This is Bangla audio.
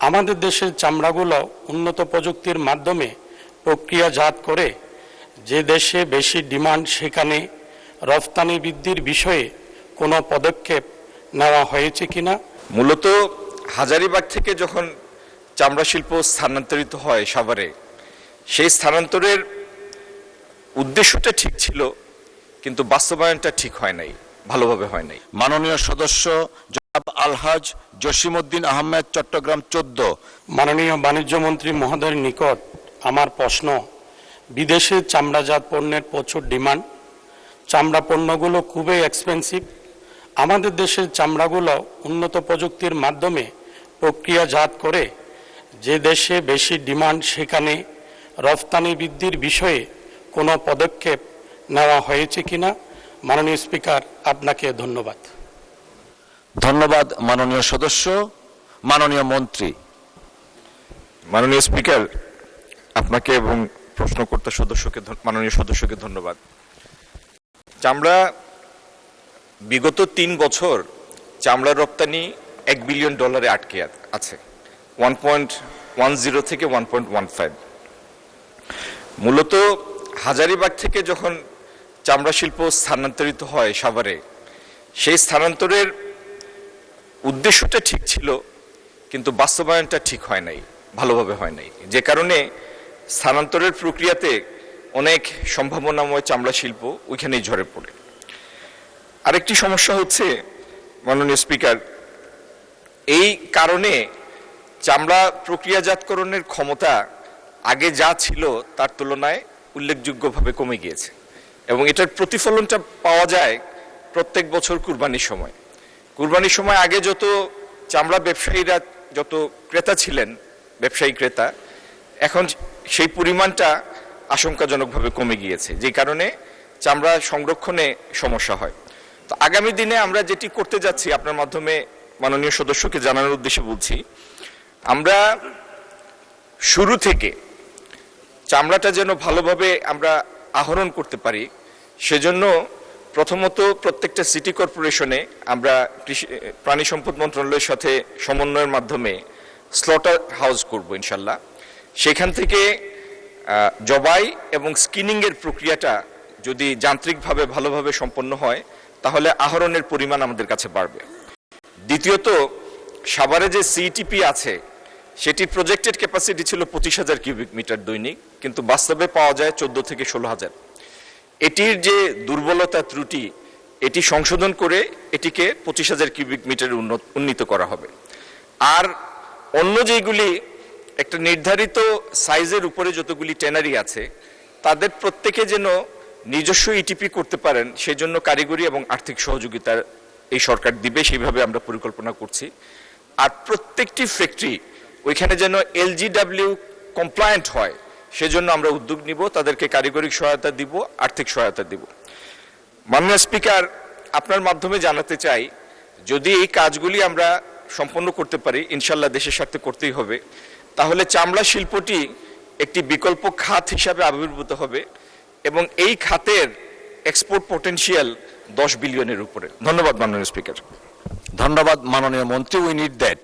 আমাদের দেশের চামড়াগুলো উন্নত প্রযুক্তির মাধ্যমে প্রক্রিয়াজাত করে যে দেশে বেশি ডিমান্ড সেখানে রফতানি বৃদ্ধির বিষয়ে কোনো পদক্ষেপ নেওয়া হয়েছে কিনা? মূলত হাজারীবাগ থেকে যখন চামড়া শিল্প স্থানান্তরিত হয় সাভারে, সেই স্থানান্তরের উদ্দেশ্যটা ঠিক ছিল, কিন্তু বাস্তবায়নটা ঠিক হয় নাই, ভালোভাবে হয় নাই। মাননীয় সদস্য জনাব আলহাজ জসিমউদ্দিন আহমেদ, চট্টগ্রাম 14। মাননীয় বাণিজ্য মন্ত্রী মহোদয়ের নিকট আমার প্রশ্ন, বিদেশে চামড়াজাত পণ্যের প্রচুর ডিমান্ড, চামড়া পণ্যগুলো খুবই এক্সপেন্সিভ। আমাদের দেশের চামড়াগুলো উন্নত প্রযুক্তির মাধ্যমে প্রক্রিয়াজাত করে যে দেশে বেশি ডিমান্ড সেখানে রফতানি বৃদ্ধির বিষয়ে কোনো পদক্ষেপ নেওয়া হয়েছে কিনা? মাননীয় স্পিকার, আপনাকে ধন্যবাদ। ধন্যবাদ মাননীয় সদস্য। মাননীয় মন্ত্রী। মাননীয় স্পিকার, আপনাকে এবং প্রশ্নকর্তা সদস্যকে, মাননীয় সদস্যকে ধন্যবাদ। চামড়া বিগত 3 বছর চামড়া রপ্তানি $1 বিলিয়ন আটকে আছে, 1.10 থেকে 1.15। মূলত হাজারীবাগ থেকে যখন চামড়া শিল্প স্থানান্তরিত হয় সাভারে, সেই স্থানান্তরের উদ্দেশ্যটা ঠিক ছিল, কিন্তু বাস্তবায়নটা ঠিক হয় নাই, ভালোভাবে হয় নাই, যে কারণে স্থানান্তরের প্রক্রিয়াতে অনেক সম্ভাবনাময় চামড়া শিল্প ওইখানেই ঝরে পড়ে। আরেকটি সমস্যা হচ্ছে মাননীয় স্পিকার, এই কারণে চামড়া প্রক্রিয়াজাতকরণের ক্ষমতা আগে যা ছিল তার তুলনায় উল্লেখযোগ্যভাবে কমে গিয়েছে, এবং এটার প্রতিফলনটা পাওয়া যায় প্রত্যেক বছর কুরবানির সময়। কুরবানির সময় আগে যত চামড়া ব্যবসায়ীরা, যত ক্রেতা ছিলেন, ব্যবসায়ী ক্রেতা, এখন সেই পরিমাণটা আশঙ্কাজনকভাবে কমে গিয়েছে, যে কারণে চামড়া সংরক্ষণে সমস্যা হয়। তো আগামী দিনে আমরা যেটি করতে যাচ্ছি, আপনার মাধ্যমে মাননীয় সদস্যকে জানানোর উদ্দেশ্যে বলছি, আমরা শুরু থেকে চামড়াটা যেন ভালোভাবে আমরা আহরণ করতে পারি, সেজন্য প্রথমত প্রত্যেকটা সিটি কর্পোরেশনে আমরা প্রাণী সম্পদ মন্ত্রণালয়ের সাথে সমন্বয়ের মাধ্যমে স্লটার হাউস করব ইনশাল্লাহ। সেখান থেকে জবাই এবং স্কিনিংয়ের প্রক্রিয়াটা যদি যান্ত্রিকভাবে ভালোভাবে সম্পন্ন হয়, তাহলে আহরণের পরিমাণ আমাদের কাছে বাড়বে। দ্বিতীয়ত, সাভারে যে সিইটিপি আছে, সেটির প্রজেক্টেড ক্যাপাসিটি ছিল 25,000 কিউবিক মিটার দৈনিক, কিন্তু বাস্তবে পাওয়া যায় 14 থেকে 16,000। এটির যে দুর্বলতা ত্রুটি, এটি সংশোধন করে এটিকে 25,000 কিউবিক মিটারে উন্নীত করা হবে। আর অন্য যেগুলি একটা নির্ধারিত সাইজের উপরে যতগুলি ট্যানারি আছে, তাদের প্রত্যেকে যেন নিজস্ব ইটিপি করতে পারেন, সেই জন্য কারিগরি এবং আর্থিক সহযোগিতা এই সরকার দিবে, সেইভাবে আমরা পরিকল্পনা করছি। আর প্রত্যেকটি ফ্যাক্টরি ওইখানে যেন LGW কমপ্লায়েন্ট হয়, সেজন্য আমরা উদ্যোগ নিব, তাদেরকে কারিগরি সহায়তা দিব, আর্থিক সহায়তা দিব। মাননীয় স্পিকার, আপনার মাধ্যমে জানাতে চাই, যদি এই কাজগুলি আমরা সম্পন্ন করতে পারি, ইনশাল্লাহ দেশের স্বার্থে করতেই হবে, তাহলে চামড়া শিল্পটি একটি বিকল্প খাত হিসাবে আবির্ভূত হবে, এবং এই খাতের এক্সপোর্ট পটেনশিয়াল 10 বিলিয়নের উপরে। ধন্যবাদ মাননীয় স্পিকার। ধন্যবাদ মাননীয় মন্ত্রী। We need that.